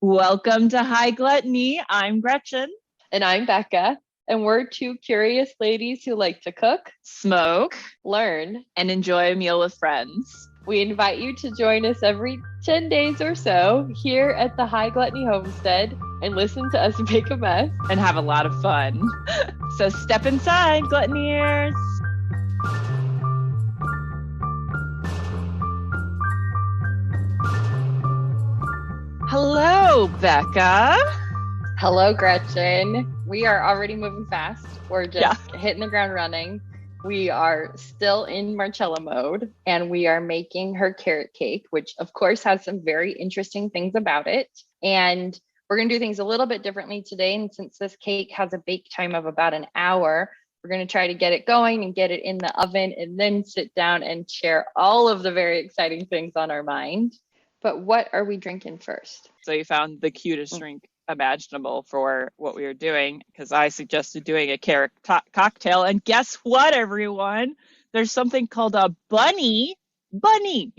Welcome to High Gluttony. I'm Gretchen. And I'm Becca. And we're two curious ladies who like to cook, Smoke, learn, and enjoy a meal with friends. We invite you to join us every 10 days or so here at the High Gluttony Homestead and listen to us make a mess. And have a lot of fun. So step inside, gluttoniers. Hello, Becca. Hello, Gretchen. We are already moving fast. We're just hitting the ground running. We are still in Marcella mode, and we are making her carrot cake, which of course has some very interesting things about it. And we're going to do things a little bit differently today. And since this cake has a bake time of about an hour, we're going to try to get it going and get it in the oven and then sit down and share all of the very exciting things on our mind. But what are we drinking first? So you found the cutest drink imaginable for what we were doing, because I suggested doing a carrot cocktail. And guess what, everyone? There's something called a bunny, Bunny,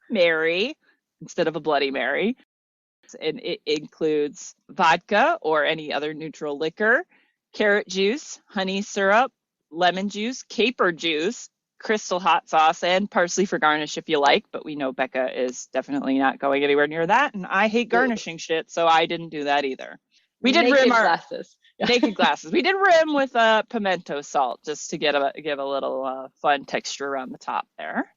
Mary, instead of a Bloody Mary. And it includes vodka or any other neutral liquor, carrot juice, honey syrup, lemon juice, caper juice, crystal hot sauce, and parsley for garnish if you like. But we know Becca is definitely not going anywhere near that. And I hate garnishing shit, so I didn't do that either. We did rim our glasses. Naked glasses. We did rim with pimento salt just to give a little fun texture around the top there.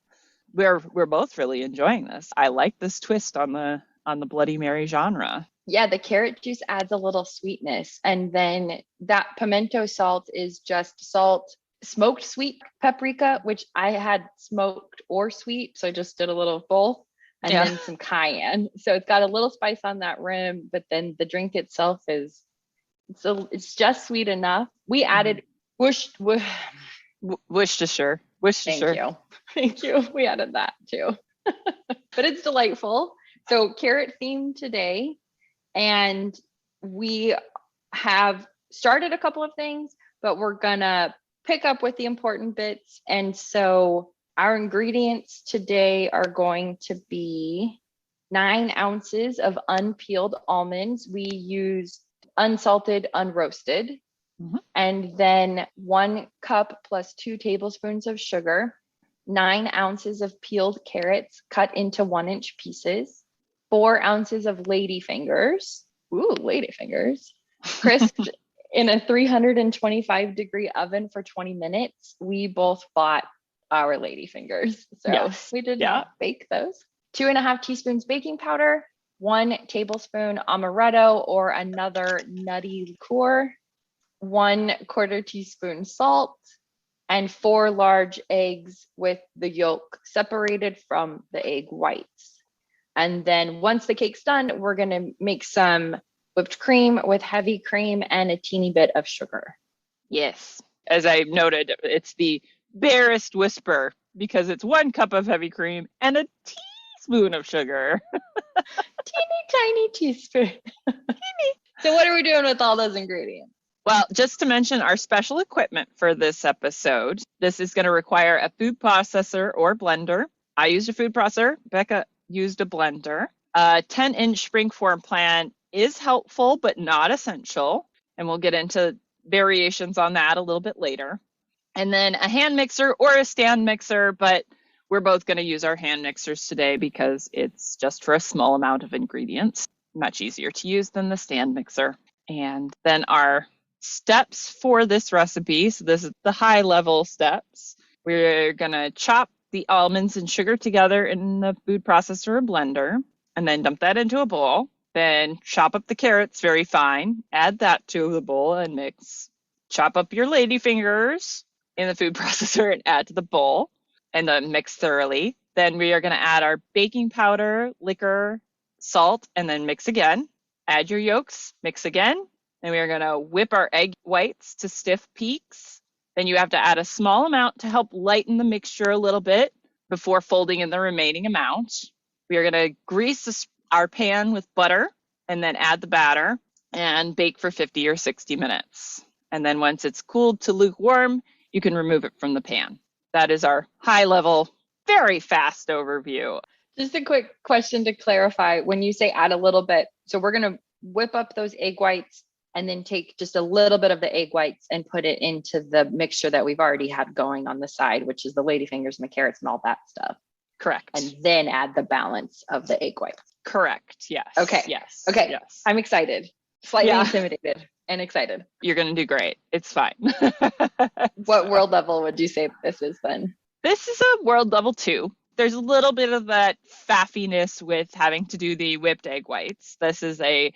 We're both really enjoying this. I like this twist on the Bloody Mary genre. Yeah, the carrot juice adds a little sweetness. And then that pimento salt is just salt, smoked sweet paprika, which I had smoked or sweet. So I just did a little of both, and then some cayenne. So it's got a little spice on that rim, but then the drink itself it's just sweet enough. We added Worcestershire. Thank you. We added that too. But it's delightful. So carrot themed today. And we have started a couple of things, but we're gonna pick up with the important bits. And so our ingredients today are going to be 9 ounces of unpeeled almonds. We use unsalted, unroasted. And then 1 cup plus 2 tablespoons of sugar, 9 ounces of peeled carrots cut into 1-inch pieces, 4 ounces of ladyfingers. Ooh, ladyfingers. Crisped in a 325-degree oven for 20 minutes. We both bought our ladyfingers, so we did not bake those. 2.5 teaspoons baking powder, 1 tablespoon amaretto or another nutty liqueur, 1/4 teaspoon salt, and 4 large eggs with the yolk separated from the egg whites. And then once the cake's done, we're going to make some whipped cream with heavy cream and a teeny bit of sugar. Yes. As I noted, it's the barest whisper because it's 1 cup of heavy cream and a teaspoon of sugar. Teeny tiny teaspoon. So what are we doing with all those ingredients? Well, just to mention our special equipment for this episode, this is going to require a food processor or blender. I used a food processor. Becca used a blender. A 10-inch springform pan is helpful, but not essential. And we'll get into variations on that a little bit later. And then a hand mixer or a stand mixer, but we're both going to use our hand mixers today because it's just for a small amount of ingredients. Much easier to use than the stand mixer. And then our steps for this recipe. So this is the high level steps. We're going to chop the almonds and sugar together in the food processor or blender, and then dump that into a bowl. Then chop up the carrots very fine, add that to the bowl and mix. Chop up your ladyfingers in the food processor and add to the bowl, and then mix thoroughly. Then we are going to add our baking powder, liquor, salt, and then mix again. Add your yolks, mix again. Then we are going to whip our egg whites to stiff peaks. Then you have to add a small amount to help lighten the mixture a little bit before folding in the remaining amount. We are going to grease our pan with butter and then add the batter and bake for 50 or 60 minutes. And then once it's cooled to lukewarm, you can remove it from the pan. That is our high level, very fast overview. Just a quick question to clarify. When you say add a little bit, so we're going to whip up those egg whites and then take just a little bit of the egg whites and put it into the mixture that we've already had going on the side, which is the ladyfingers and the carrots and all that stuff. Correct. And then add the balance of the egg whites. Correct. Yes. Okay. Yes. Okay. Yes. I'm excited. Slightly intimidated and excited. You're going to do great. It's fine. What world level would you say this is then? This is a world level 2. There's a little bit of that faffiness with having to do the whipped egg whites. This is a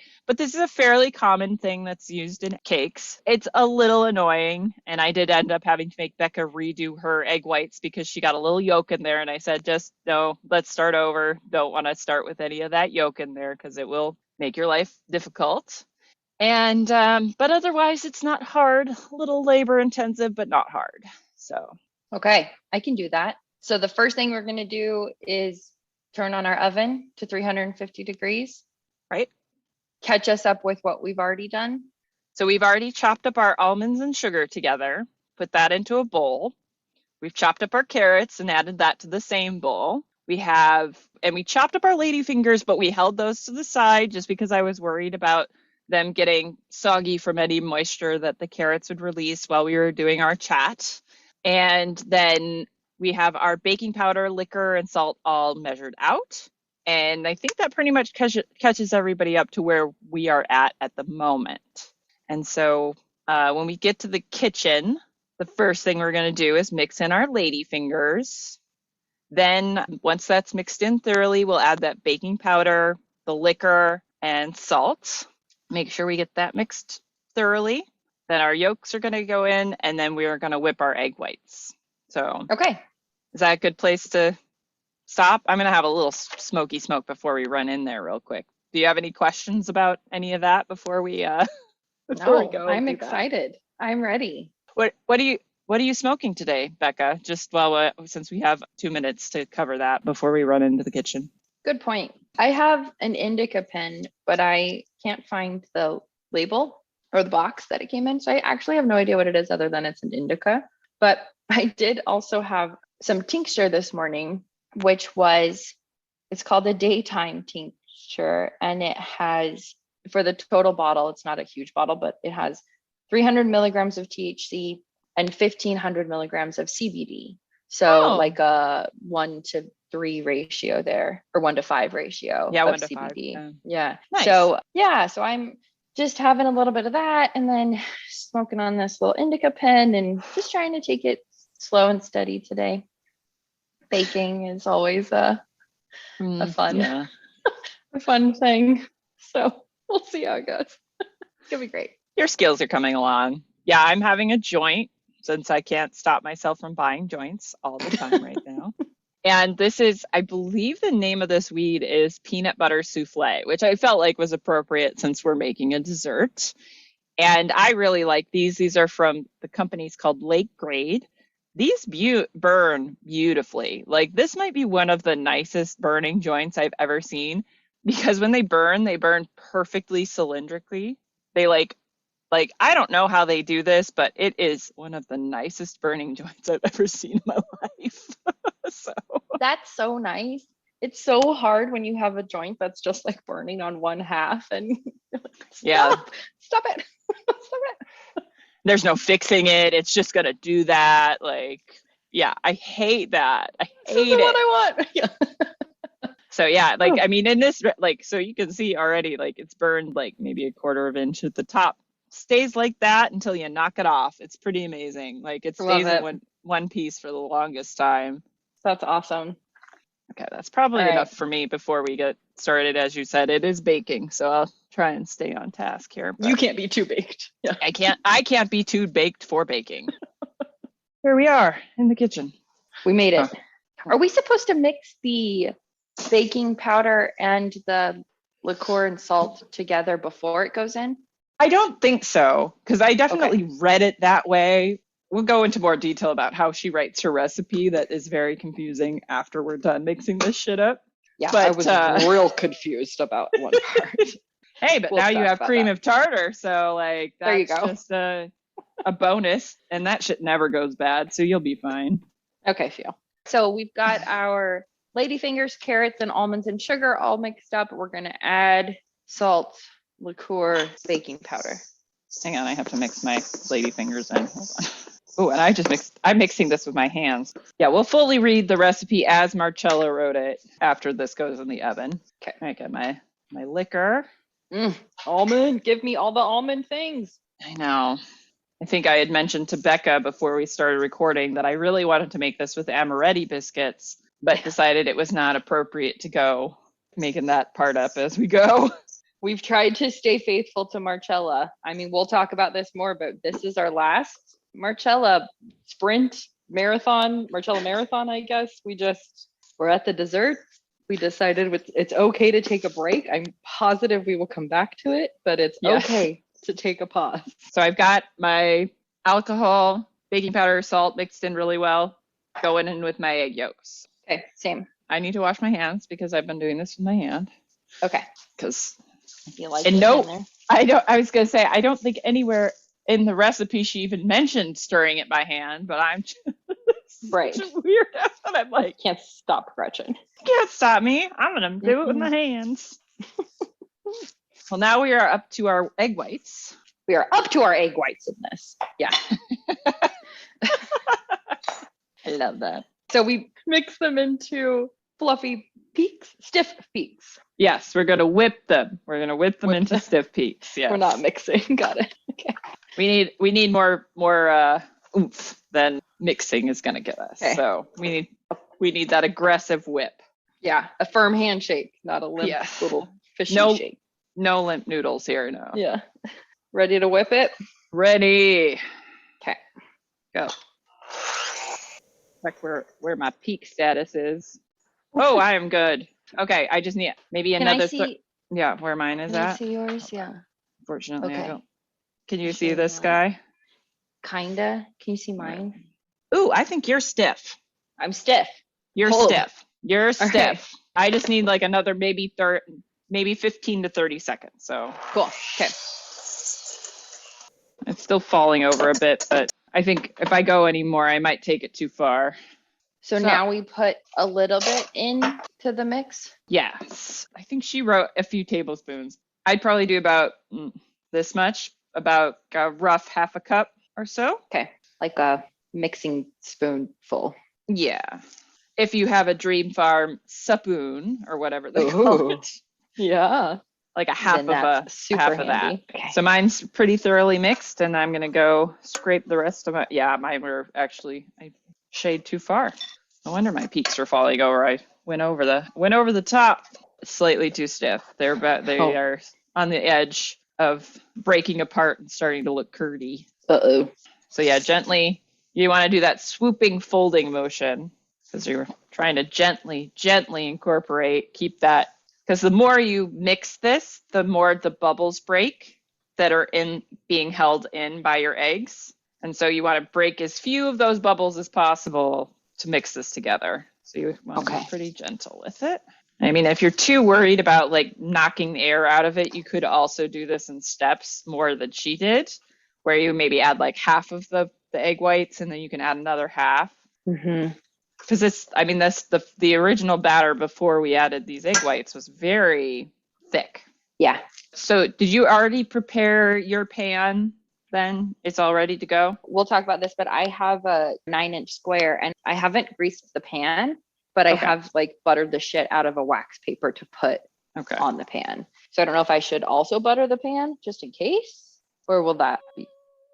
fairly common thing that's used in cakes. It's a little annoying, and I did end up having to make Becca redo her egg whites because she got a little yolk in there, and I said, just no, let's start over. Don't want to start with any of that yolk in there because it will make your life difficult. And but otherwise it's not hard, a little labor intensive, but not hard. So okay, I can do that. So the first thing we're going to do is turn on our oven to 350 degrees. Right. Catch us up with what we've already done. So we've already chopped up our almonds and sugar together, put that into a bowl. We've chopped up our carrots and added that to the same bowl. We chopped up our ladyfingers, but we held those to the side just because I was worried about them getting soggy from any moisture that the carrots would release while we were doing our chat. And then we have our baking powder, liquor, and salt all measured out. And I think that pretty much catches everybody up to where we are at the moment. And so when we get to the kitchen, the first thing we're going to do is mix in our ladyfingers. Then once that's mixed in thoroughly, we'll add that baking powder, the liquor, and salt. Make sure we get that mixed thoroughly. Then our yolks are going to go in, and then we are going to whip our egg whites. So, okay. Is that a good place to stop? I'm going to have a little smoky smoke before we run in there real quick. Do you have any questions about any of that before we go? I'm excited. I'm ready. What are you smoking today, Becca? Just since we have 2 minutes to cover that before we run into the kitchen. Good point. I have an indica pen, but I can't find the label or the box that it came in. So I actually have no idea what it is other than it's an indica. But I did also have some tincture this morning, it's called a daytime tincture. And it has, for the total bottle, it's not a huge bottle, but it has 300 milligrams of THC and 1500 milligrams of CBD. So like a 1-to-3 ratio there, or 1-to-5 ratio of 1-to-5, CBD. Yeah. Nice. So I'm just having a little bit of that and then smoking on this little indica pen and just trying to take it slow and steady today. Baking is always a fun, a fun thing. So we'll see how it goes. It's gonna be great. Your skills are coming along. Yeah, I'm having a joint since I can't stop myself from buying joints all the time right now. And this is, I believe the name of this weed is peanut butter souffle, which I felt like was appropriate since we're making a dessert. And I really like these. These are from the company's called Lake Grade. These burn beautifully. Like this might be one of the nicest burning joints I've ever seen because when they burn perfectly cylindrically. They like I don't know how they do this, but it is one of the nicest burning joints I've ever seen in my life. So that's so nice. It's so hard when you have a joint that's just like burning on one half and stop it. Stop it. There's no fixing it. It's just gonna do that. Like, yeah, I hate that. I hate it. What I want. Yeah. So yeah, like I mean, in this, like, so you can see already, like it's burned like maybe a quarter of an inch at the top. Stays like that until you knock it off. It's pretty amazing. Like it stays in one piece for the longest time. That's awesome. Okay, that's probably enough for me before we get started. As you said, it is baking, so I'll try and stay on task here. You can't be too baked. Yeah. I can't be too baked for baking. Here we are in the kitchen. We made it. Are we supposed to mix the baking powder and the liqueur and salt together before it goes in? I don't think so, because I definitely read it that way. We'll go into more detail about how she writes her recipe that is very confusing after we're done mixing this shit up. Yeah, but, I was real confused about one part. Hey, but now you have cream of tartar, so like that's just a bonus, and that shit never goes bad, so you'll be fine. Okay, Phil. So we've got our ladyfingers, carrots, and almonds and sugar all mixed up. We're going to add salt, liqueur, baking powder. Hang on, I have to mix my ladyfingers in. Hold on. Oh, and I'm mixing this with my hands. Yeah, we'll fully read the recipe as Marcella wrote it after this goes in the oven. Okay. I get my liquor. Almond, give me all the almond things. I know. I think I had mentioned to Becca before we started recording that I really wanted to make this with amaretti biscuits, but decided it was not appropriate to go making that part up as we go. We've tried to stay faithful to Marcella. I mean, we'll talk about this more, but this is our last Marcella Marcella marathon, I guess. We're at the dessert. We decided it's okay to take a break. I'm positive we will come back to it, but it's okay to take a pause. So I've got my alcohol, baking powder, salt mixed in really well, going in with my egg yolks. Okay, same. I need to wash my hands because I've been doing this with my hand. Okay. Because you like I was gonna say I don't think anywhere in the recipe she even mentioned stirring it by hand, but I'm just right. weird. That's what I'm like. Can't stop Gretchen. Can't stop me. I'm gonna do it with my hands. Well, now we are up to our egg whites. We are up to our egg whites in this. Yeah. I love that. So we mix them into fluffy peaks, stiff peaks. Yes, we're going to whip them. We're going to whip them into stiff peaks. Yes. We're not mixing. Got it. Okay. We need more oomph than mixing is going to give us. Okay. So we need that aggressive whip. Yeah, a firm handshake, not a limp little fishy shake. No limp noodles here, no. Yeah. Ready to whip it? Ready. Okay. Go. Check where my peak status is. Oh, I am good. Okay, I just need maybe another. Where mine is at. Can I see yours? Yeah. Unfortunately, I don't. Can you see this guy? Kinda. Can you see mine? Ooh, I think you're stiff. I'm stiff. You're stiff. You're stiff. Okay. I just need like another maybe 15 to 30 seconds. So cool. Okay. It's still falling over a bit, but I think if I go anymore, I might take it too far. So now we put a little bit into the mix? Yes. I think she wrote a few tablespoons. I'd probably do about this much, about a rough half a cup or so. Okay. Like a mixing spoonful. Yeah. If you have a Dream Farm spoon or whatever they call it. Yeah. Like a half of that. Okay. So mine's pretty thoroughly mixed, and I'm going to go scrape the rest of it. Yeah, mine were actually, I shade too far. No wonder my peaks were falling over. I went over the top. Slightly too stiff. They are on the edge of breaking apart and starting to look curdy. Uh-oh. So yeah, gently. You want to do that swooping folding motion because you're trying to gently incorporate, keep that. Because the more you mix this, the more the bubbles break that are being held in by your eggs. And so you want to break as few of those bubbles as possible to mix this together. So you want to be pretty gentle with it. I mean, if you're too worried about like knocking the air out of it, you could also do this in steps more than she did, where you maybe add like half of the egg whites and then you can add another half. Mm-hmm. Because the original batter before we added these egg whites was very thick. Yeah. So did you already prepare your pan then? It's all ready to go? We'll talk about this, but I have a 9-inch square and I haven't greased the pan, but I have like buttered the shit out of a wax paper to put on the pan. So I don't know if I should also butter the pan just in case, or will that be?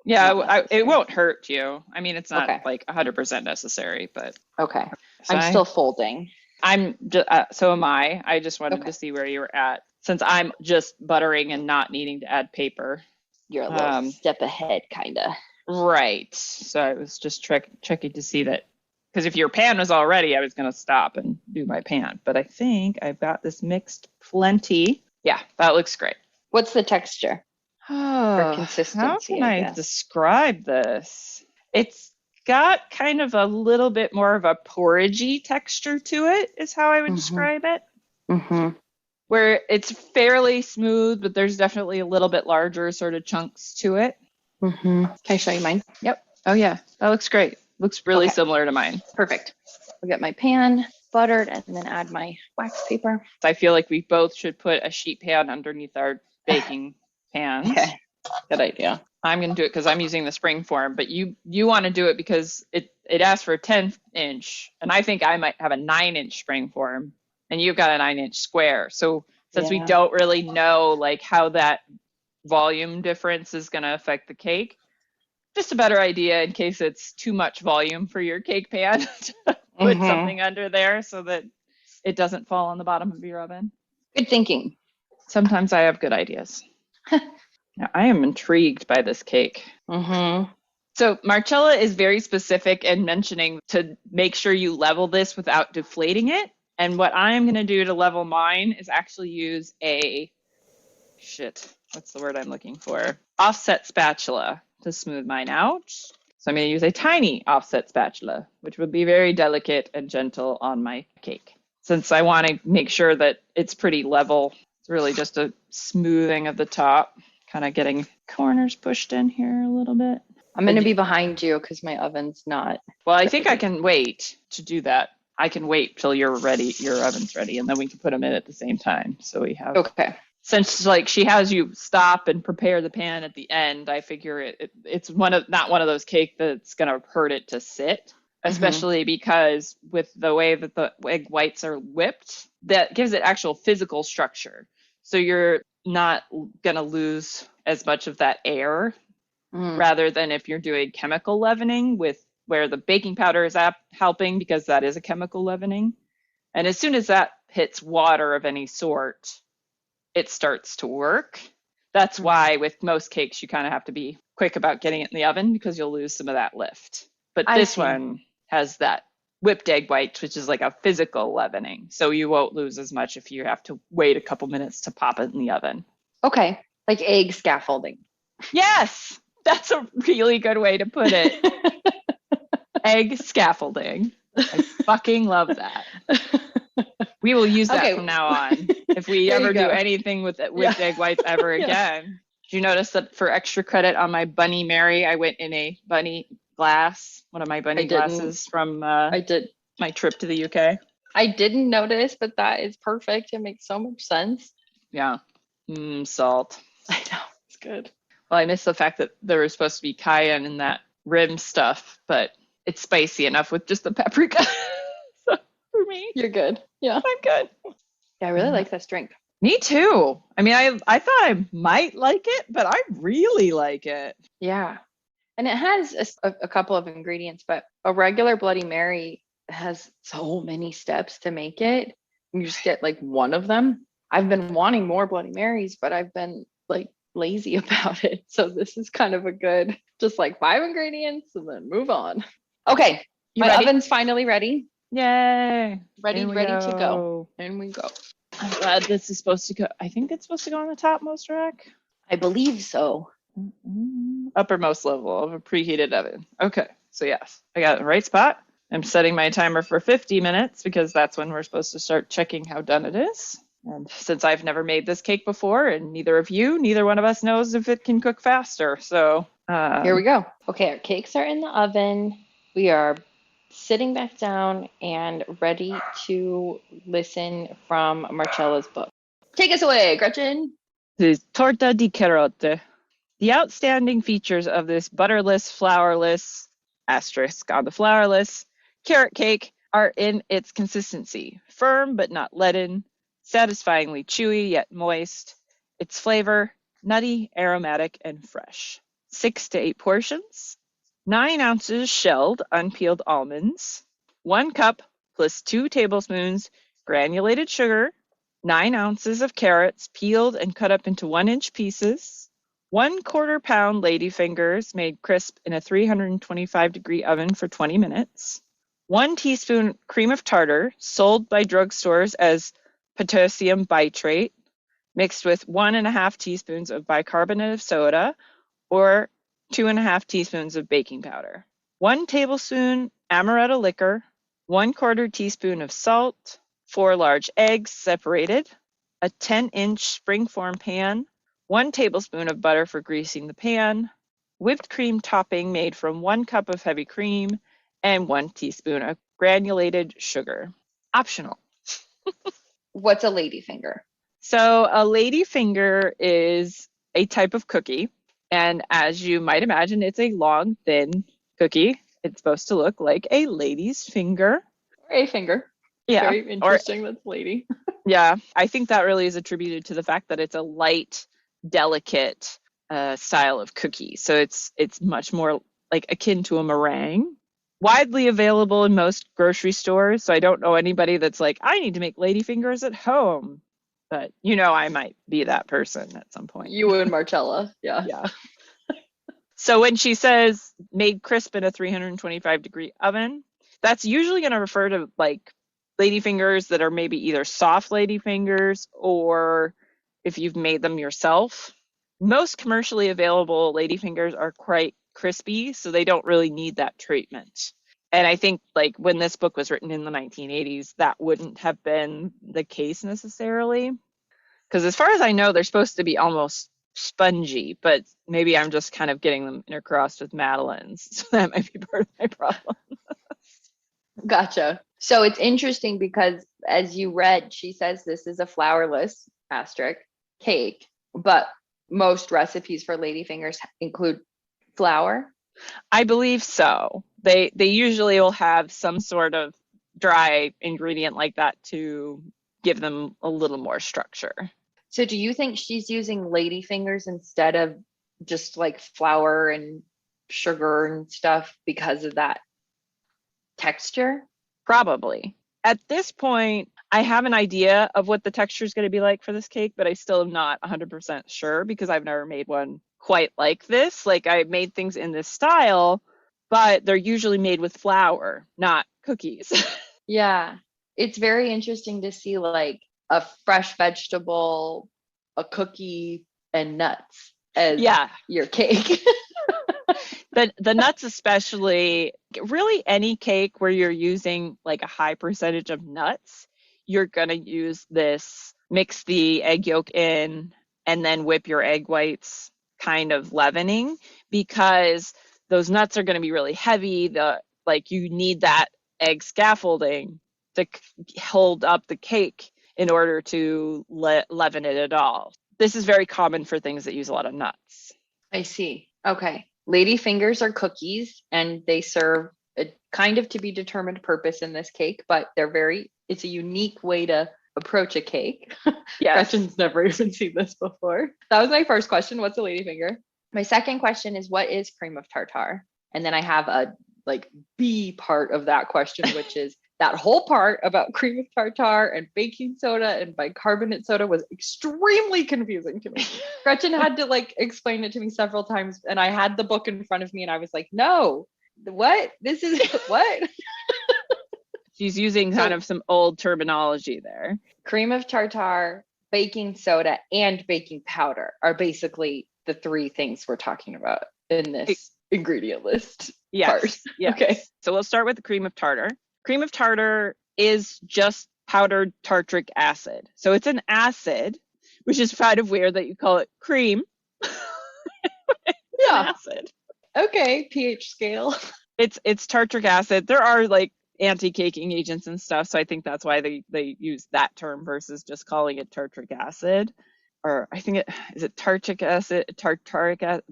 Yeah, it won't hurt you. I mean, it's not like 100% necessary, but. Okay. So I'm still folding. So am I. I just wanted to see where you were at. Since I'm just buttering and not needing to add paper. You're a little step ahead, kind of. Right. So I was just checking to see that. Because if your pan was all ready, I was going to stop and do my pan. But I think I've got this mixed plenty. Yeah, that looks great. What's the texture? For consistency, how can I describe this? It's got kind of a little bit more of a porridgey texture to it, is how I would describe it. Mm-hmm. Where it's fairly smooth, but there's definitely a little bit larger sort of chunks to it. Mm-hmm. Can I show you mine? Yep. Oh, yeah. That looks great. Looks really similar to mine. Perfect. I'll get my pan. buttered and then add my wax paper. I feel like we both should put a sheet pan underneath our baking pans. Okay, good idea. I'm going to do it because I'm using the spring form, but you want to do it because it asks for a 10-inch, and I think I might have a 9-inch spring form, and you've got a 9-inch square. So since we don't really know like how that volume difference is going to affect the cake, just a better idea in case it's too much volume for your cake pan to put something under there so that it doesn't fall on the bottom of your oven. Good thinking. Sometimes I have good ideas. Now, I am intrigued by this cake. So Marcella is very specific in mentioning to make sure you level this without deflating it. And what I'm going to do to level mine is actually use what's the word I'm looking for? Offset spatula to smooth mine out. So I'm going to use a tiny offset spatula, which would be very delicate and gentle on my cake. Since I want to make sure that it's pretty level, it's really just a smoothing of the top, kind of getting corners pushed in here a little bit. I'm going to be behind you because my oven's not. Well, I think I can wait to do that. I can wait till you're ready, your oven's ready, and then we can put them in at the same time. So we have. Okay. Since like she has you stop and prepare the pan at the end, I figure it's not one of those cake that's gonna hurt it to sit, especially because with the way that the egg whites are whipped, that gives it actual physical structure. So you're not gonna lose as much of that air, rather than if you're doing chemical leavening with where the baking powder is helping, because that is a chemical leavening. And as soon as that hits water of any sort, it starts to work. That's why with most cakes, you kind of have to be quick about getting it in the oven because you'll lose some of that lift. But this one has that whipped egg whites, which is like a physical leavening. So you won't lose as much if you have to wait a couple minutes to pop it in the oven. Okay. Like egg scaffolding. Yes, that's a really good way to put it. Egg scaffolding. I fucking love that. We will use that from now on. If we ever do anything with egg whites ever again. Did you notice that for extra credit on my Bunny Mary, I went in a bunny glass, one of my bunny glasses from my trip to the UK? I didn't notice, but that is perfect. It makes so much sense. Yeah. Salt. I know. It's good. Well, I missed the fact that there was supposed to be cayenne in that rim stuff, but it's spicy enough with just the paprika. So for me, you're good. Yeah, I'm good. Yeah, I really like this drink. Me too. I mean, I thought I might like it, but I really like it. Yeah, and it has a couple of ingredients, but a regular Bloody Mary has so many steps to make it. You just get like one of them. I've been wanting more Bloody Marys, but I've been like lazy about it. So this is kind of a good, just like 5 ingredients and then move on. Okay, my oven's finally ready. Yay. Ready to go. In we go. I'm glad this is supposed to go. I think it's supposed to go on the topmost rack. I believe so. Uppermost level of a preheated oven. Okay, so yes, I got it in the right spot. I'm setting my timer for 50 minutes because that's when we're supposed to start checking how done it is. And since I've never made this cake before, and neither one of us knows if it can cook faster. So here we go. Okay, our cakes are in the oven. We are sitting back down and ready to listen from Marcella's book. Take us away, Gretchen. The torta di carote. The outstanding features of this butterless, flourless, asterisk on the flourless, carrot cake are in its consistency. Firm but not leaden, satisfyingly chewy yet moist. Its flavor, nutty, aromatic, and fresh. 6 to 8 portions. 9 ounces shelled, unpeeled almonds. 1 cup plus 2 tablespoons granulated sugar. 9 ounces of carrots peeled and cut up into 1-inch pieces. 1/4 pound ladyfingers made crisp in a 325-degree oven for 20 minutes. 1 teaspoon cream of tartar, sold by drugstores as potassium bitrate, mixed with 1.5 teaspoons of bicarbonate of soda or 2.5 teaspoons of baking powder. 1 tablespoon amaretto liquor, 1/4 teaspoon of salt, 4 large eggs separated, a 10-inch springform pan, 1 tablespoon of butter for greasing the pan, whipped cream topping made from 1 cup of heavy cream, and 1 teaspoon of granulated sugar. optional. What's a ladyfinger? So a ladyfinger is a type of cookie. And as you might imagine, it's a long, thin cookie. It's supposed to look like a lady's finger. Or a finger. Yeah. Very interesting. That's lady. Yeah. I think that really is attributed to the fact that it's a light, delicate style of cookie. So it's much more like akin to a meringue. Widely available in most grocery stores. So I don't know anybody that's like, I need to make ladyfingers at home. But I might be that person at some point. You and Marcella. Yeah. Yeah. So when she says made crisp in a 325-degree oven, that's usually going to refer to like ladyfingers that are maybe either soft ladyfingers or if you've made them yourself. Most commercially available ladyfingers are quite crispy, so they don't really need that treatment. And I think like when this book was written in the 1980s, that wouldn't have been the case necessarily. Because as far as I know, they're supposed to be almost spongy, but maybe I'm just kind of getting them intercrossed with Madeline's. So that might be part of my problem. Gotcha. So it's interesting because as you read, she says this is a flourless asterisk cake, but most recipes for ladyfingers include flour. I believe so. They usually will have some sort of dry ingredient like that to give them a little more structure. So do you think she's using ladyfingers instead of just like flour and sugar and stuff because of that texture? Probably. At this point, I have an idea of what the texture is going to be like for this cake, but I still am not 100% sure because I've never made one quite like this. Like I made things in this style, but they're usually made with flour, not cookies. Yeah. It's very interesting to see like a fresh vegetable, a cookie, and nuts as Yeah. your cake. The nuts especially, really any cake where you're using like a high percentage of nuts, you're going to use this, mix the egg yolk in and then whip your egg whites kind of leavening because those nuts are going to be really heavy. You need that egg scaffolding to hold up the cake in order to leaven it at all. This is very common for things that use a lot of nuts. I see. Okay. Ladyfingers are cookies and they serve a kind of to be determined purpose in this cake, but it's a unique way to approach a cake. Yes. Gretchen's never even seen this before. That was my first question. What's a ladyfinger? My second question is what is cream of tartar? And then I have a like B part of that question, which is that whole part about cream of tartar and baking soda and bicarbonate soda was extremely confusing to me. Gretchen had to like explain it to me several times and I had the book in front of me and I was like, no, what? This is what? She's using kind of some old terminology there. Cream of tartar, baking soda, and baking powder are basically the three things we're talking about in this ingredient list. Yes. Part. Yes. Okay. So we'll start with the cream of tartar. Cream of tartar is just powdered tartaric acid. So it's an acid, which is kind of weird that you call it cream. Yeah. Acid. Okay. pH scale. It's tartaric acid. There are like anti-caking agents and stuff, so I think that's why they use that term versus just calling it tartaric acid. Or I think is tartaric acid.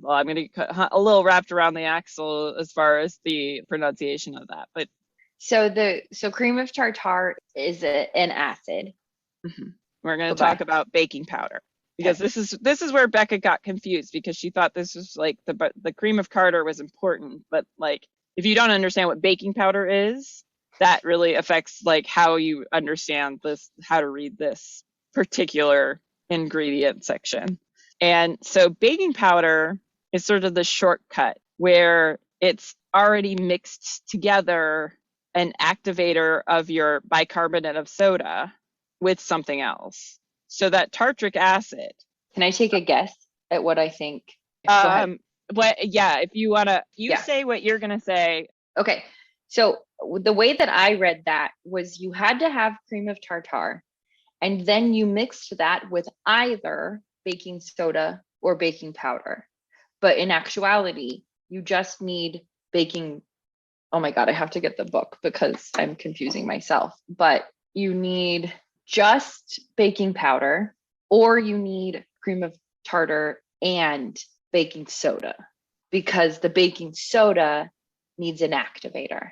Well, I'm going to get a little wrapped around the axle as far as the pronunciation of that. But so cream of tartar is an acid. Mm-hmm. We're going to talk about baking powder because this is where Becca got confused because she thought this was like the cream of tartar was important, but like if you don't understand what baking powder is, that really affects like how you understand this, how to read this particular ingredient section. And so baking powder is sort of the shortcut where it's already mixed together an activator of your bicarbonate of soda with something else. So that tartaric acid. Can I take a guess at what I think? If you want to, say what you're going to say. Okay. So the way that I read that was you had to have cream of tartar and then you mixed that with either baking soda or baking powder. But in actuality, you just need baking. Oh my God, I have to get the book because I'm confusing myself. But you need just baking powder, or you need cream of tartar and baking soda, because the baking soda needs an activator.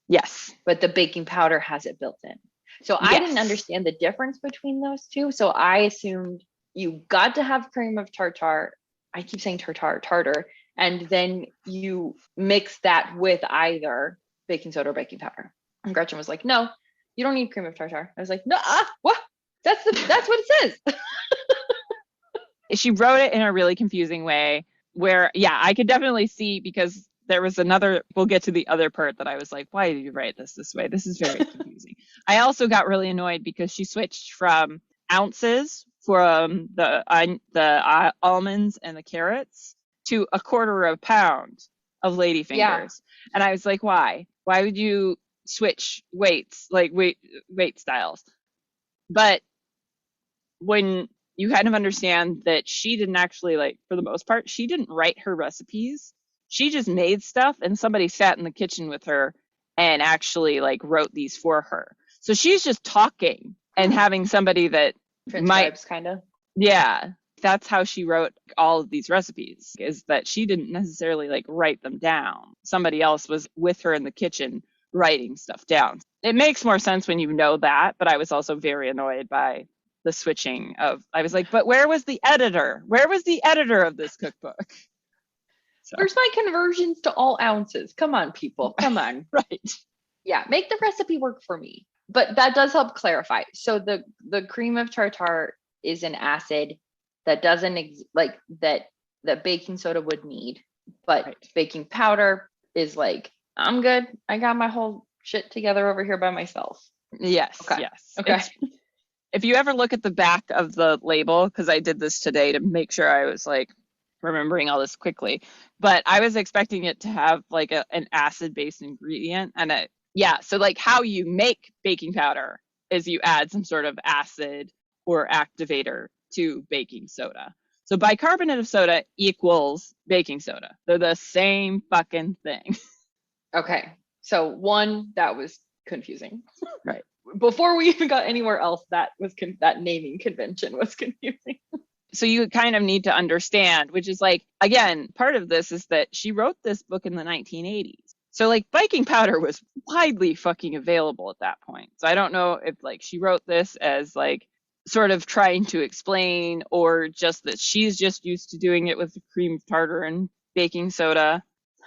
Yes. But the baking powder has it built in. So I didn't understand the difference between those two. So I assumed you got to have cream of tartar. I keep saying tartar. And then you mix that with either baking soda or baking powder. And Gretchen was like, no, you don't need cream of tartar. I was like, no, what? That's what it says. She wrote it in a really confusing way where, yeah, I could definitely see, because there was another, we'll get to the other part that I was like, why did you write this way? This is very confusing. I also got really annoyed because she switched from ounces from the almonds and the carrots to a quarter of a pound of ladyfingers. Yeah. And I was like, why? Why would you switch weights, like weight styles? But when you kind of understand that she didn't actually, like, for the most part, she didn't write her recipes. She just made stuff, and somebody sat in the kitchen with her and actually like wrote these for her. So she's just talking and having somebody that transcribes, kind of. Yeah, that's how she wrote all of these recipes, is that she didn't necessarily like write them down. Somebody else was with her in the kitchen writing stuff down. It makes more sense when you know that, but I was also very annoyed by the switching of, I was like, but where was the editor? Where was the editor of this cookbook? So. Where's my conversions to all ounces? Come on, people. Come on. Right. Yeah, make the recipe work for me. But that does help clarify. So the cream of tartar is an acid that doesn't that baking soda would need, but right. Baking powder is like, I'm good. I got my whole shit together over here by myself. Yes. Okay. Yes. Okay. If you ever look at the back of the label, because I did this today to make sure I was like remembering all this quickly, but I was expecting it to have like an acid-based ingredient, and so like how you make baking powder is you add some sort of acid or activator to baking soda. So bicarbonate of soda equals baking soda. They're the same fucking thing. Okay. So one, that was confusing. Right. Before we even got anywhere else, that was that naming convention was confusing. So you kind of need to understand, which is like, again, part of this is that she wrote this book in the 1980s. So like baking powder was widely fucking available at that point. So I don't know if like she wrote this as like sort of trying to explain, or just that she's just used to doing it with the cream of tartar and baking soda.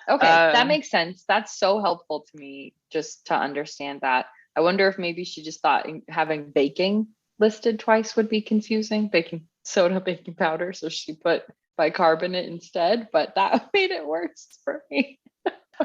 Okay, that makes sense. That's so helpful to me just to understand that. I wonder if maybe she just thought having baking listed twice would be confusing. Baking soda, baking powder. So she put bicarbonate instead, but that made it worse for me.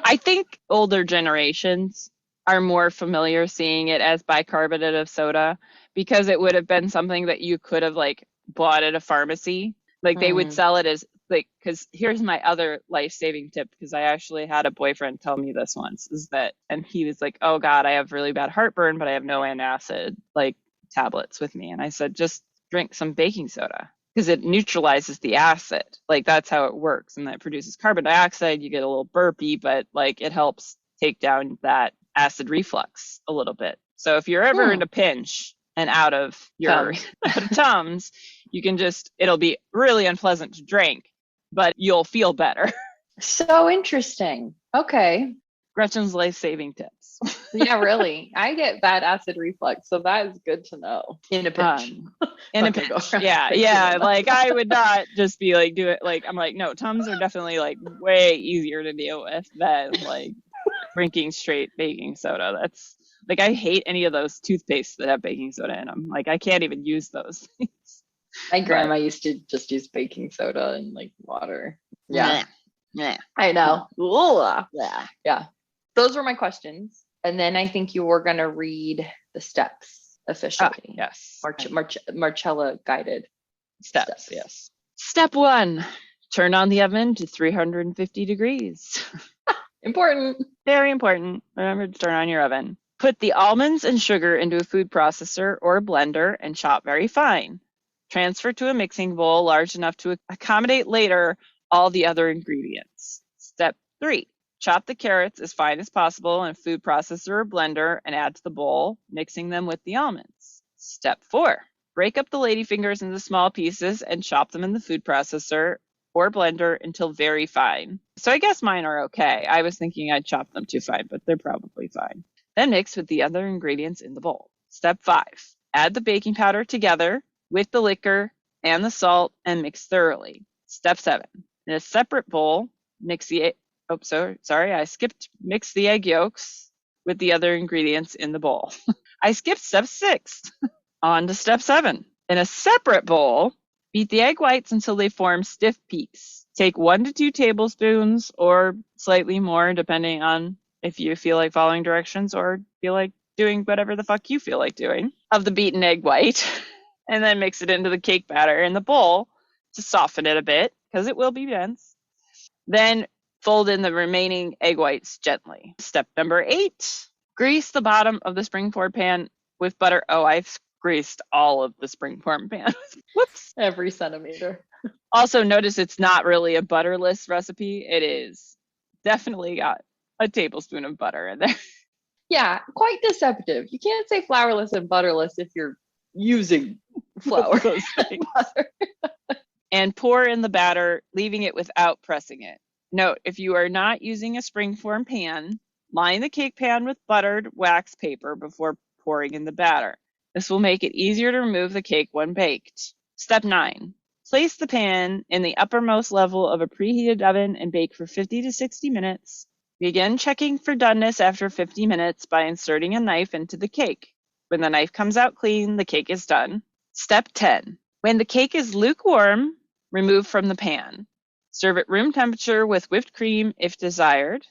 I think older generations are more familiar seeing it as bicarbonate of soda, because it would have been something that you could have like bought at a pharmacy. Like they would sell it as like, because here's my other life-saving tip, because I actually had a boyfriend tell me this once, is that, and he was like, oh God, I have really bad heartburn, but I have no antacid like tablets with me. And I said, just drink some baking soda, because it neutralizes the acid. Like that's how it works. And that produces carbon dioxide. You get a little burpy, but like it helps take down that acid reflux a little bit. So if you're ever in a pinch and out of your Tums, you can just, it'll be really unpleasant to drink, but you'll feel better. So interesting. Okay. Gretchen's life-saving tips. Yeah, really. I get bad acid reflux, so that is good to know. In a pinch. In a pinch. Yeah. Like I would not just be like, do it. Like, I'm like, no, Tums are definitely like way easier to deal with than like drinking straight baking soda. That's like, I hate any of those toothpastes that have baking soda in them. Like I can't even use those things. My grandma used to just use baking soda and like water. Yeah. I know. Yeah. Those were my questions. And then I think you were going to read the steps officially. Yes. Marcella guided steps. Yes. Step 1, turn on the oven to 350 degrees. Important. Very important. Remember to turn on your oven. Put the almonds and sugar into a food processor or a blender and chop very fine. Transfer to a mixing bowl large enough to accommodate later all the other ingredients. Step 3, Chop the carrots as fine as possible in a food processor or blender and add to the bowl, mixing them with the almonds. Step 4. Break up the ladyfingers into small pieces and chop them in the food processor or blender until very fine. So I guess mine are okay. I was thinking I'd chop them too fine, but they're probably fine. Then mix with the other ingredients in the bowl. Step 5. Add the baking powder together with the liquor and the salt and mix thoroughly. Step 7. In a separate bowl, mix the mix the egg yolks with the other ingredients in the bowl. I skipped step 6. On to step 7. In a separate bowl, beat the egg whites until they form stiff peaks. Take 1 to 2 tablespoons or slightly more, depending on if you feel like following directions or feel like doing whatever the fuck you feel like doing, of the beaten egg white, and then mix it into the cake batter in the bowl to soften it a bit, because it will be dense. Then fold in the remaining egg whites gently. Step number 8, grease the bottom of the springform pan with butter. Oh, I've greased all of the springform pan. Whoops. Every centimeter. Also, notice it's not really a butterless recipe. It is definitely got a tablespoon of butter in there. Yeah, quite deceptive. You can't say flourless and butterless if you're using flour. Butter. And pour in the batter, leaving it without pressing it. Note, if you are not using a springform pan, line the cake pan with buttered wax paper before pouring in the batter. This will make it easier to remove the cake when baked. Step 9. Place the pan in the uppermost level of a preheated oven and bake for 50 to 60 minutes. Begin checking for doneness after 50 minutes by inserting a knife into the cake. When the knife comes out clean, the cake is done. Step 10. When the cake is lukewarm, remove from the pan. Serve at room temperature with whipped cream if desired.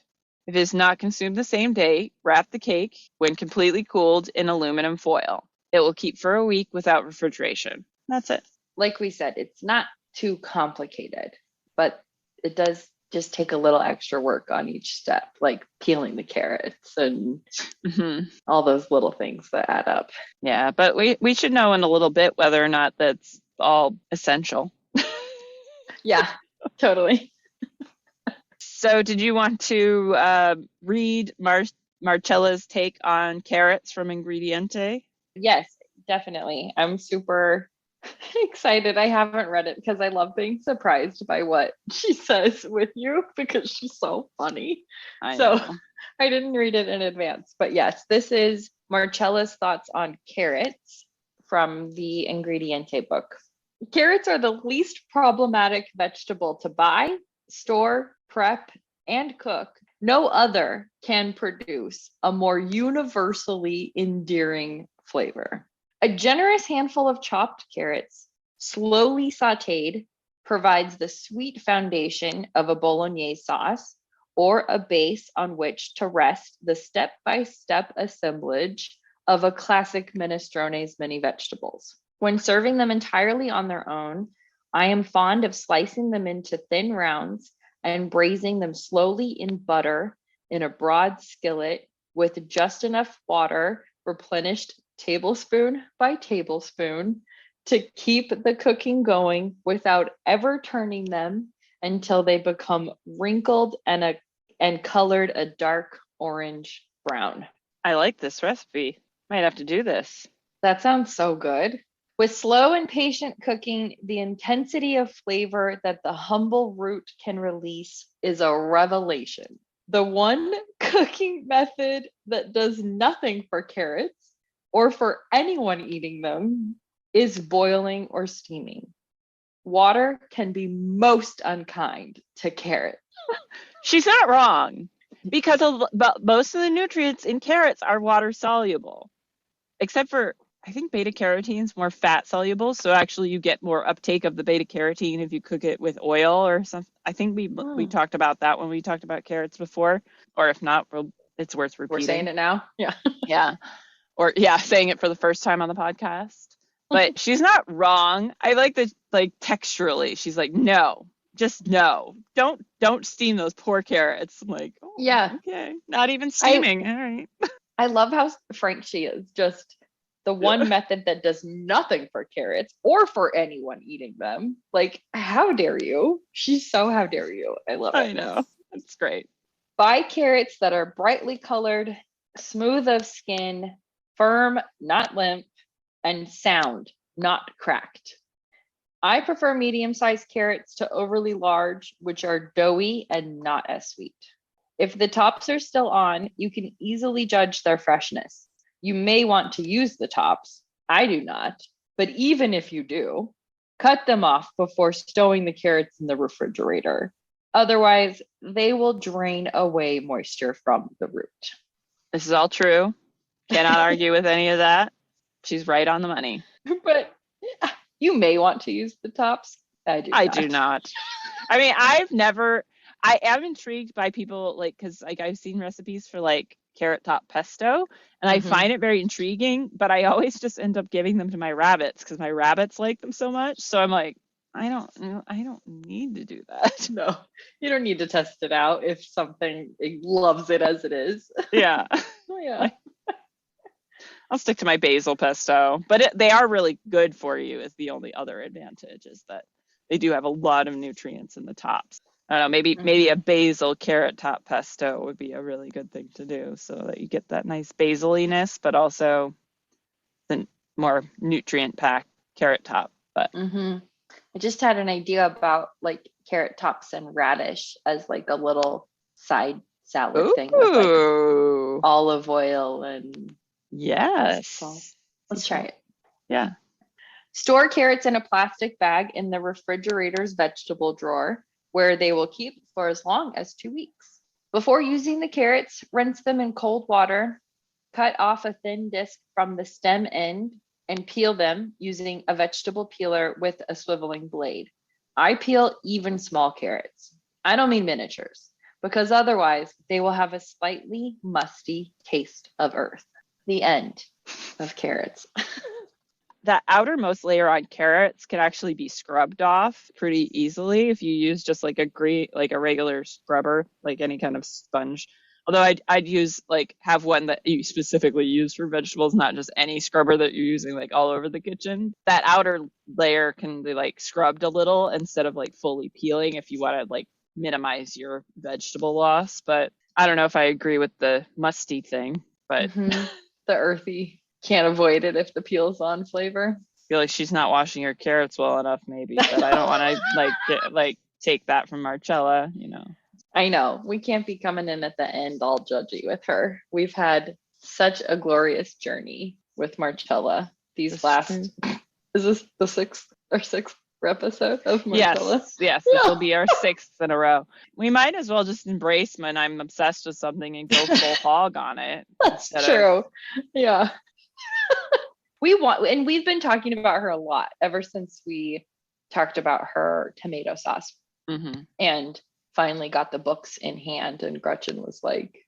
If it is not consumed the same day, wrap the cake, when completely cooled, in aluminum foil. It will keep for a week without refrigeration. That's it. Like we said, it's not too complicated, but it does just take a little extra work on each step, like peeling the carrots and all those little things that add up. Yeah, but we should know in a little bit whether or not that's all essential. Yeah, totally. So did you want to read Marcella's take on carrots from Ingrediente? Yes, definitely. I'm super excited. I haven't read it because I love being surprised by what she says with you because she's so funny. I didn't read it in advance. But yes, this is Marcella's thoughts on carrots from the Ingrediente book. Carrots are the least problematic vegetable to buy, store, prep, and cook. No other can produce a more universally endearing flavor. A generous handful of chopped carrots, slowly sautéed, provides the sweet foundation of a bolognese sauce or a base on which to rest the step-by-step assemblage of a classic minestrone's many vegetables. When serving them entirely on their own, I am fond of slicing them into thin rounds and braising them slowly in butter in a broad skillet with just enough water replenished tablespoon by tablespoon to keep the cooking going without ever turning them until they become wrinkled and colored a dark orange brown. I like this recipe. Might have to do this. That sounds so good. With slow and patient cooking, the intensity of flavor that the humble root can release is a revelation. The one cooking method that does nothing for carrots or for anyone eating them is boiling or steaming. Water can be most unkind to carrots. She's not wrong, because most of the nutrients in carrots are water soluble, except for, I think, beta carotene is more fat soluble. So actually you get more uptake of the beta carotene if you cook it with oil or something. I think we talked about that when we talked about carrots before, or if not, it's worth repeating. We're saying it now. Yeah. Yeah. Or saying it for the first time on the podcast. But she's not wrong. I like that, like, texturally. She's like, no, just no. Don't steam those poor carrots. I'm like, oh, yeah. Okay. Not even steaming. All right. I love how frank she is. Just the one method that does nothing for carrots or for anyone eating them. Like, how dare you? She's so how dare you. I love it. I know. It's great. Buy carrots that are brightly colored, smooth of skin, firm, not limp, and sound, not cracked. I prefer medium-sized carrots to overly large, which are doughy and not as sweet. If the tops are still on, you can easily judge their freshness. You may want to use the tops. I do not, but even if you do, cut them off before stowing the carrots in the refrigerator. Otherwise, they will drain away moisture from the root. This is all true. Cannot argue with any of that. She's right on the money. But you may want to use the tops. I do not. I mean, I am intrigued by people because I've seen recipes for carrot top pesto and I find it very intriguing, but I always just end up giving them to my rabbits because my rabbits like them so much. So I'm like, I don't need to do that. No, you don't need to test it out if something loves it as it is. Yeah. Yeah. I'll stick to my basil pesto, but they are really good for you is the only other advantage is that they do have a lot of nutrients in the tops. I don't know, maybe a basil carrot top pesto would be a really good thing to do so that you get that nice basiliness, but also the more nutrient packed carrot top. But I just had an idea about carrot tops and radish as a little side salad thing with olive oil and yes. Let's try it. Yeah. Store carrots in a plastic bag in the refrigerator's vegetable drawer where they will keep for as long as 2 weeks. Before using the carrots, rinse them in cold water, cut off a thin disc from the stem end, and peel them using a vegetable peeler with a swiveling blade. I peel even small carrots. I don't mean miniatures, because otherwise they will have a slightly musty taste of earth. The end of carrots. That outermost layer on carrots can actually be scrubbed off pretty easily if you use just a regular scrubber, like any kind of sponge. Although I'd use have one that you specifically use for vegetables, not just any scrubber that you're using all over the kitchen. That outer layer can be scrubbed a little instead of fully peeling if you want to minimize your vegetable loss. But I don't know if I agree with the musty thing, but the earthy. Can't avoid it if the peel's on flavor. I feel like she's not washing her carrots well enough, maybe. But I don't want to take that from Marcella, I know we can't be coming in at the end all judgy with her. We've had such a glorious journey with Marcella. Is this the sixth episode of Marcella? Yes, this will be our 6th in a row. We might as well just embrace when I'm obsessed with something and go full hog on it. That's true. Yeah. We've been talking about her a lot ever since we talked about her tomato sauce and finally got the books in hand, and Gretchen was like,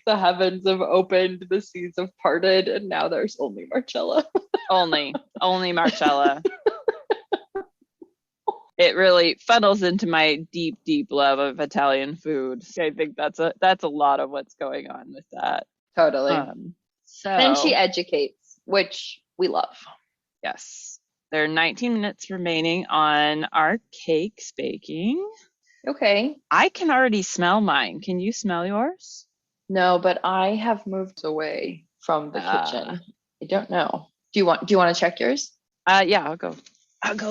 the heavens have opened, the seas have parted, and now there's only Marcella. only Marcella. It really funnels into my deep love of Italian food. I think that's a lot of what's going on with that. Totally. And she educates, which we love. Yes. There are 19 minutes remaining on our cakes baking. Okay. I can already smell mine. Can you smell yours? No, but I have moved away from the kitchen. I don't know. Do you want to check yours? Yeah, I'll go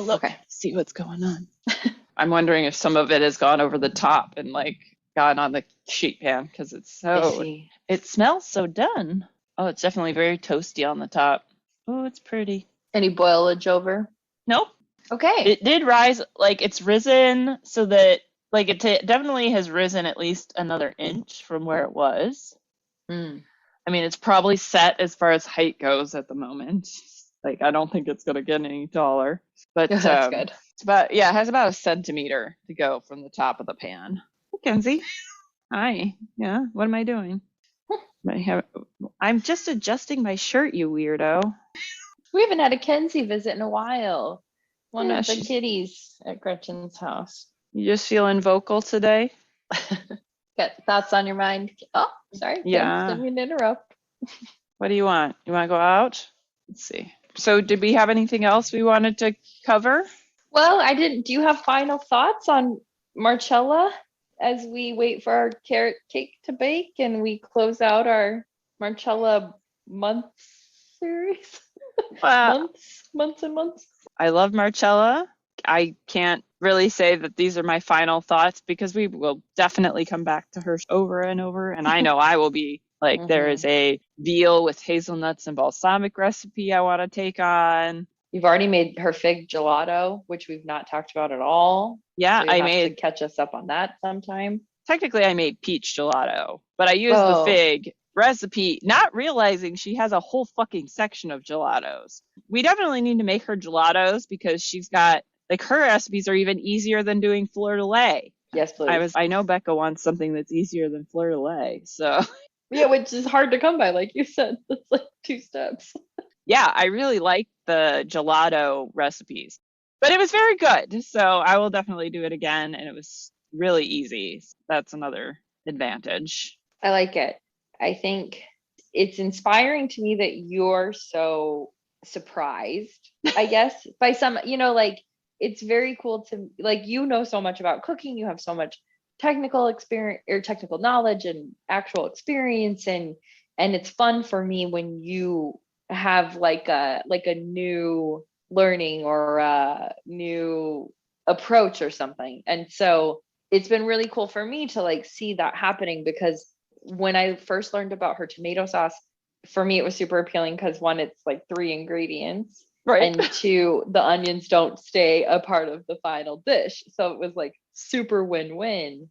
look. Okay. See what's going on. I'm wondering if some of it has gone over the top and gone on the sheet pan because it smells so done. Oh, it's definitely very toasty on the top. Oh, it's pretty. Any boilage over? Nope. Okay. It did rise, it's risen so that, it definitely has risen at least another inch from where it was. I mean, it's probably set as far as height goes at the moment. I don't think it's going to get any taller. But that's good. It has about a centimeter to go from the top of the pan. Kenzie. Hi. Yeah, what am I doing? I'm just adjusting my shirt, you weirdo. We haven't had a Kenzie visit in a while. One of the kitties at Gretchen's house. You just feeling vocal today? Got thoughts on your mind? Oh, sorry. Yeah. Didn't mean to interrupt. What do you want? You want to go out? Let's see. So did we have anything else we wanted to cover? Well, I didn't. Do you have final thoughts on Marcella? as we wait for our carrot cake to bake and we close out our Marcella month series. Months and months. I love Marcella. I can't really say that these are my final thoughts because we will definitely come back to her over and over. And I know I will be like, there is a veal with hazelnuts and balsamic recipe I want to take on. You've already made her fig gelato, which we've not talked about at all. Yeah, so I made to catch us up on that sometime. Technically, I made peach gelato, but I used the fig recipe, not realizing she has a whole fucking section of gelatos. We definitely need to make her gelatos because she's got, like, her recipes are even easier than doing fleur de lis. Yes, please. I know Becca wants something that's easier than fleur de lis, so. Yeah, which is hard to come by, like you said. It's like 2 steps. Yeah, I really like the gelato recipes, but it was very good. So I will definitely do it again. And it was really easy. That's another advantage. I like it. I think it's inspiring to me that you're so surprised, I guess, by some, like, it's very cool to, like, so much about cooking. You have so much technical experience or technical knowledge and actual experience. And it's fun for me when you have like a new learning or a new approach or something. And so it's been really cool for me to like see that happening, because when I first learned about her tomato sauce, for me it was super appealing because 1, it's like 3 ingredients, right, and 2, the onions don't stay a part of the final dish, so it was like super win-win.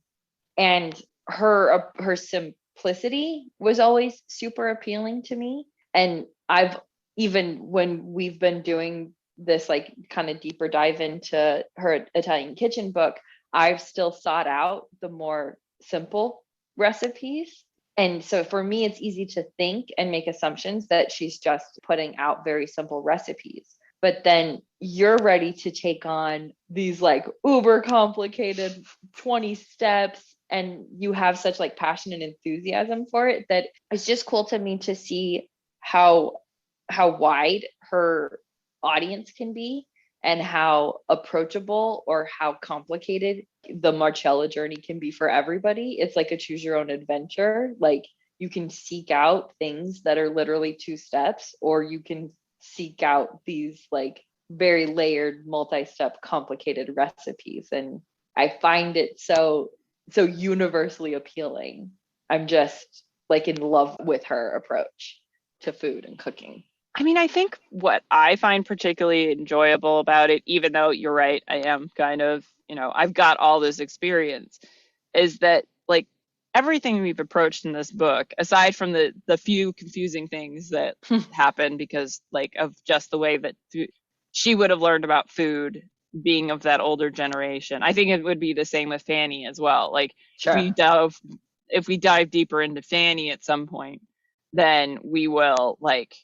And her simplicity was always super appealing to me. And I've, even when we've been doing this like kind of deeper dive into her Italian kitchen book, I've still sought out the more simple recipes. And so for me, it's easy to think and make assumptions that she's just putting out very simple recipes. But then you're ready to take on these like uber complicated 20 steps, and you have such like passion and enthusiasm for it that it's just cool to me to see how wide her audience can be and how approachable or how complicated the Marcella journey can be for everybody. It's like a choose your own adventure. Like, you can seek out things that are literally 2 steps, or you can seek out these like very layered, multi-step, complicated recipes. And I find it so universally appealing. I'm just like in love with her approach to food and cooking. I mean, I think what I find particularly enjoyable about it, even though you're right, I am kind of, I've got all this experience, is that like everything we've approached in this book, aside from the few confusing things that happen because like of just the way that she would have learned about food being of that older generation. I think it would be the same with Fanny as well. Like, sure. if we dive deeper into Fanny at some point, then we will like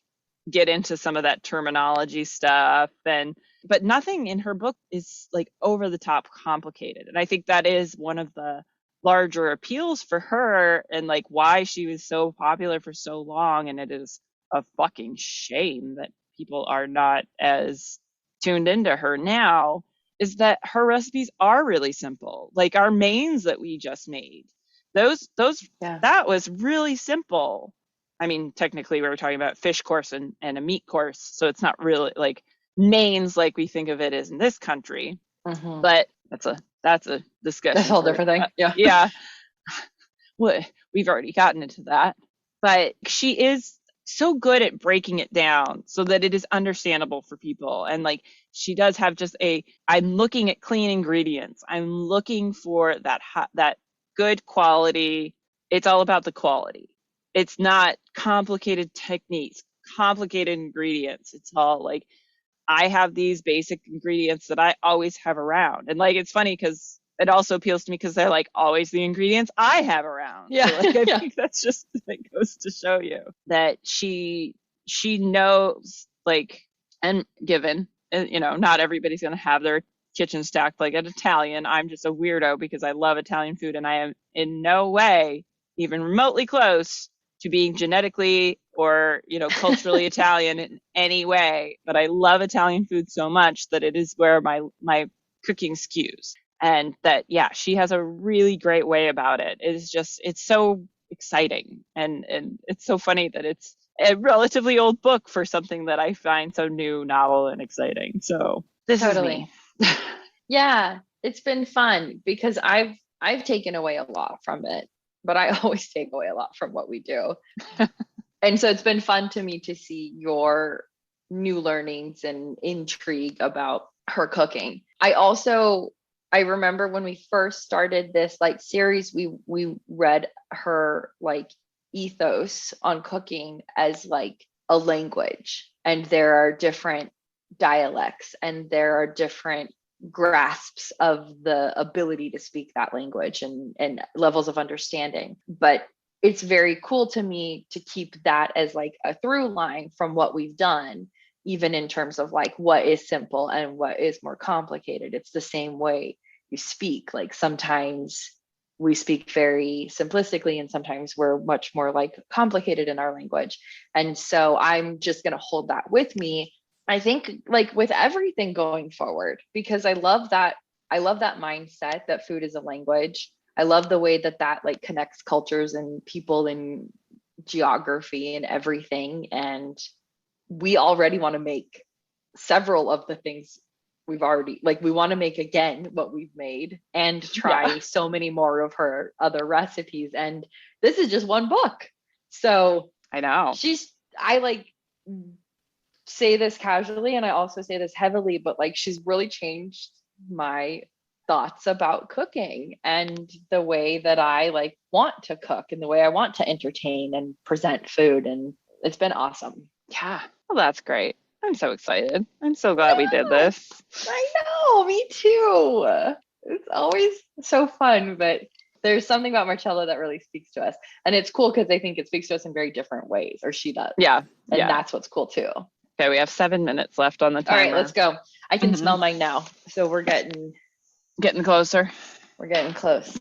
get into some of that terminology stuff. But nothing in her book is like over the top complicated. And I think that is one of the larger appeals for her and like why she was so popular for so long. And it is a fucking shame that people are not as tuned into her now, is that her recipes are really simple. Like our mains that we just made, that was really simple. I mean, technically we were talking about fish course and a meat course, so it's not really like mains like we think of it as in this country. Mm-hmm. But that's a discussion. That's a whole different thing. Yeah. Yeah. We've already gotten into that. But she is so good at breaking it down so that it is understandable for people. And like she does have just I'm looking at clean ingredients. I'm looking for that good quality. It's all about the quality. It's not complicated techniques, complicated ingredients. It's all like, I have these basic ingredients that I always have around. And like, it's funny because it also appeals to me because they're like always the ingredients I have around. Yeah. So like, I think that's just, it goes to show you that she knows, like, and given, not everybody's going to have their kitchen stacked like an Italian. I'm just a weirdo because I love Italian food and I am in no way even remotely close to being genetically or, culturally Italian in any way. But I love Italian food so much that it is where my cooking skews. And that, yeah, she has a really great way about it. It's so exciting. And it's so funny that it's a relatively old book for something that I find so new, novel, and exciting. So this is me. Totally. Yeah, it's been fun because I've taken away a lot from it, but I always take away a lot from what we do. And so it's been fun to me to see your new learnings and intrigue about her cooking. I remember when we first started this like series, we read her like ethos on cooking as like a language, and there are different dialects and there are different grasps of the ability to speak that language and levels of understanding. But it's very cool to me to keep that as like a through line from what we've done, even in terms of like what is simple and what is more complicated. It's the same way you speak. Like sometimes we speak very simplistically and sometimes we're much more like complicated in our language. And so I'm just going to hold that with me, I think, like with everything going forward, because I love that mindset that food is a language. I love the way that like connects cultures and people and geography and everything. And we already want to make several of the things we've already, like, we want to make again what we've made and try so many more of her other recipes. And this is just one book. So I know. I like say this casually and I also say this heavily, but like she's really changed my thoughts about cooking and the way that I like want to cook and the way I want to entertain and present food. And it's been awesome. Yeah. Well, that's great. I'm so excited. I'm so glad we did this. I know, me too. It's always so fun, but there's something about Marcella that really speaks to us. And it's cool because I think it speaks to us in very different ways, or she does. Yeah. And that's what's cool too. Okay, we have 7 minutes left on the timer. All right, let's go. I can smell mine now. So we're getting closer. We're getting close.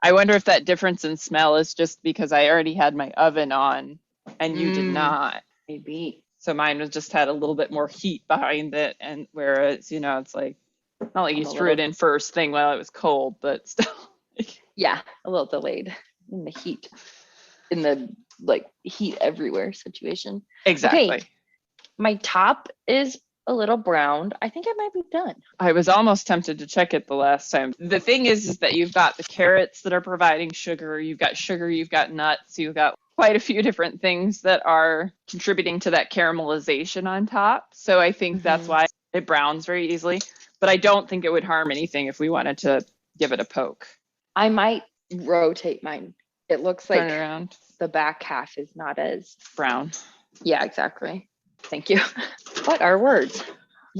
I wonder if that difference in smell is just because I already had my oven on and you did not. Maybe. So mine was just had a little bit more heat behind it. And whereas, it's like, not like you threw it in first thing while it was cold, but still. Yeah, a little delayed in the heat, in the like heat everywhere situation. Exactly. Okay. My top is a little browned. I think I might be done. I was almost tempted to check it the last time. The thing is that you've got the carrots that are providing sugar, you've got nuts, you've got quite a few different things that are contributing to that caramelization on top. So I think that's why it browns very easily. But I don't think it would harm anything if we wanted to give it a poke. I might rotate mine. It looks like turn around. The back half is not as brown. Yeah, exactly. Thank you. What are words?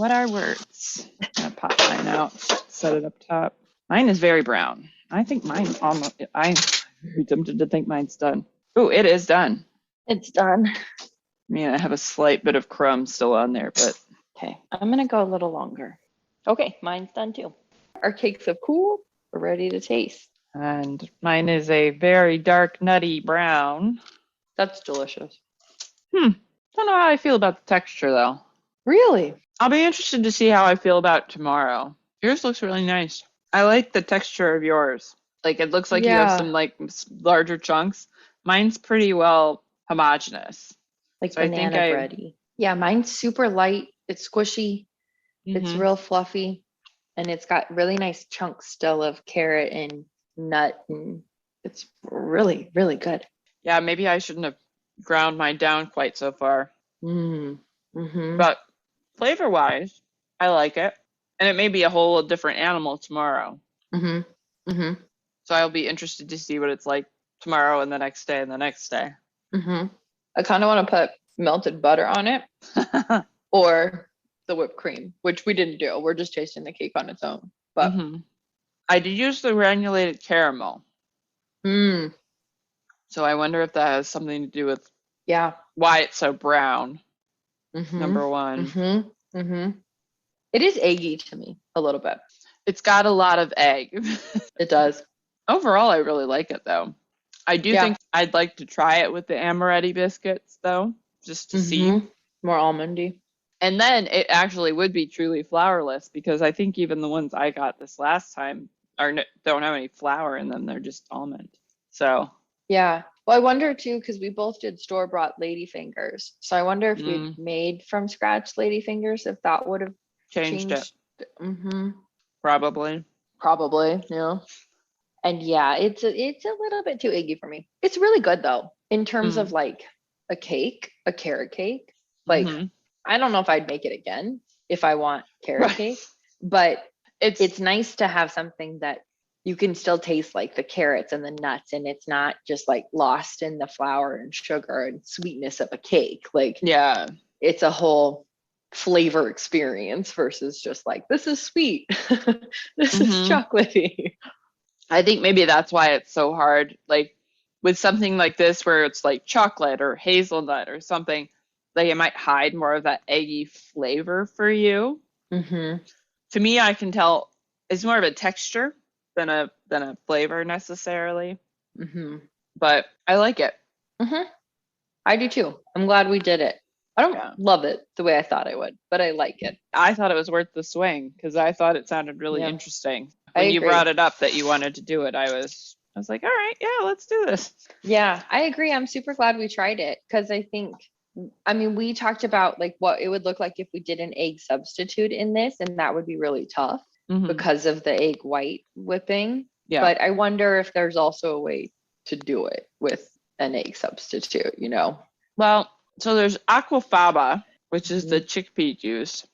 I'm gonna pop mine out, set it up top. Mine is very brown. I think mine's almost, I'm very tempted to think mine's done. Oh, it is done. It's done. I mean, I have a slight bit of crumb still on there, but. Okay, I'm gonna go a little longer. Okay, mine's done too. Our cakes have cooled. We're ready to taste. And mine is a very dark, nutty brown. That's delicious. Don't know how I feel about the texture though. Really? I'll be interested to see how I feel about tomorrow. Yours looks really nice. I like the texture of yours. Like it looks like you have some like larger chunks. Mine's pretty well homogeneous. Like so banana bready. Yeah, mine's super light. It's squishy. It's real fluffy. And it's got really nice chunks still of carrot and nut. And it's really, really good. Yeah, maybe I shouldn't have ground mine down quite so far. But flavor-wise, I like it. And it may be a whole different animal tomorrow. So I'll be interested to see what it's like tomorrow and the next day and the next day. I kind of want to put melted butter on it or the whipped cream, which we didn't do. We're just tasting the cake on its own. But I did use the granulated caramel. So I wonder if that has something to do with why it's so brown. Number one. It is eggy to me a little bit. It's got a lot of egg. It does. Overall, I really like it though. I do think I'd like to try it with the amaretti biscuits though, just to see. More almondy. And then it actually would be truly flourless because I think even the ones I got this last time don't have any flour in them. They're just almond. So Yeah. Well, I wonder too, because we both did store-bought ladyfingers. So I wonder if we'd made from scratch ladyfingers, if that would have changed it. Mm-hmm. Probably. Yeah. And yeah, it's a little bit too eggy for me. It's really good though, in terms of like a carrot cake. Like, I don't know if I'd make it again if I want carrot cake, but it's nice to have something that you can still taste like the carrots and the nuts, and it's not just like lost in the flour and sugar and sweetness of a cake. Like, yeah, it's a whole flavor experience versus just like, this is sweet. This is chocolatey. I think maybe that's why it's so hard. Like with something like this, where it's like chocolate or hazelnut or something, like it might hide more of that eggy flavor for you. To me, I can tell it's more of a texture than a flavor necessarily. But I like it. I do too. I'm glad we did it. I don't love it the way I thought I would, but I like it. I thought it was worth the swing because I thought it sounded really interesting. When you brought it up that you wanted to do it, I was like, all right, yeah, let's do this. Yeah, I agree. I'm super glad we tried it because I think, I mean, we talked about like what it would look like if we did an egg substitute in this, and that would be really tough because of the egg white whipping. Yeah. But I wonder if there's also a way to do it with an egg substitute, you know? Well, so there's aquafaba, which is the chickpea juice.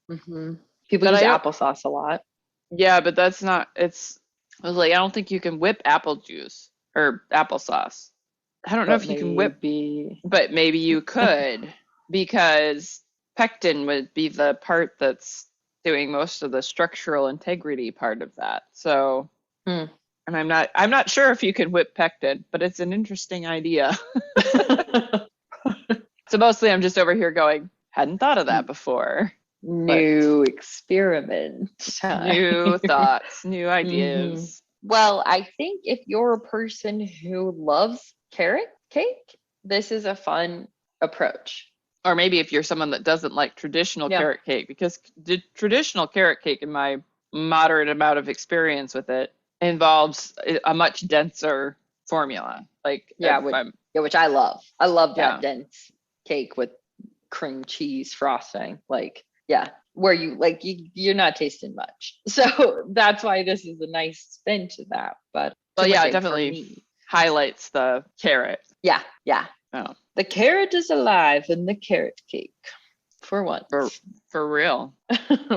People use applesauce a lot. Yeah, but that's not, I was like, I don't think you can whip apple juice or applesauce. I don't know if you can whip, but maybe you could because pectin would be the part that's doing most of the structural integrity part of that. So, and I'm not sure if you can whip pectin, but it's an interesting idea. So mostly I'm just over here going, hadn't thought of that before. New experiment. New thoughts, new ideas. Well, I think if you're a person who loves carrot cake, this is a fun approach. Or maybe if you're someone that doesn't like traditional carrot cake, because the traditional carrot cake, in my moderate amount of experience with it, involves a much denser formula. Like which I love. I love that dense cake with cream cheese frosting. Like, where you're not tasting much. So that's why this is a nice spin to that. But it definitely highlights the carrot. Yeah. Oh. The carrot is alive in the carrot cake. For once. For real.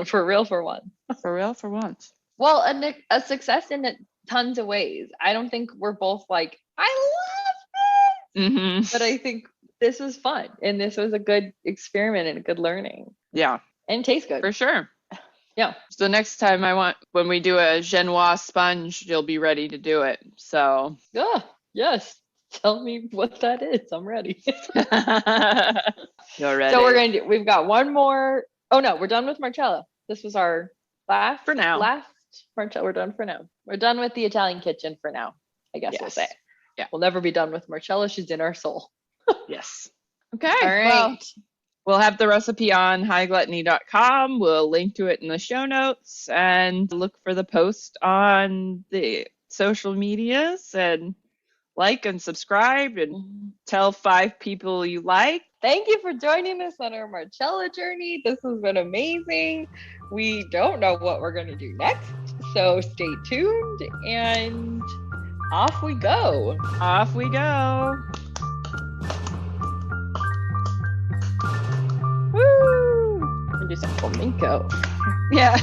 For real for once. For real for once. Well, a success in tons of ways. I don't think we're both like, I love this. But I think this was fun. And this was a good experiment and a good learning. Yeah. And it tastes good. For sure. Yeah. So next time when we do a Genoise sponge, you'll be ready to do it. So. Yes. Tell me what that is. I'm ready. You're ready. So we've got one more. Oh no, we're done with Marcella. This was our last. For now. Last Marcella, we're done for now. We're done with the Italian kitchen for now, I guess we'll say. Yeah. We'll never be done with Marcella. She's in our soul. Yes. Okay. All right. Well, we'll have the recipe on hightogluttony.com. We'll link to it in the show notes and look for the post on the social medias and like and subscribe and tell 5 people you like. Thank you for joining us on our Marcella journey. This has been amazing. We don't know what we're going to do next, so stay tuned and off we go. Off we go. Woo! And do some flamenco. Yeah.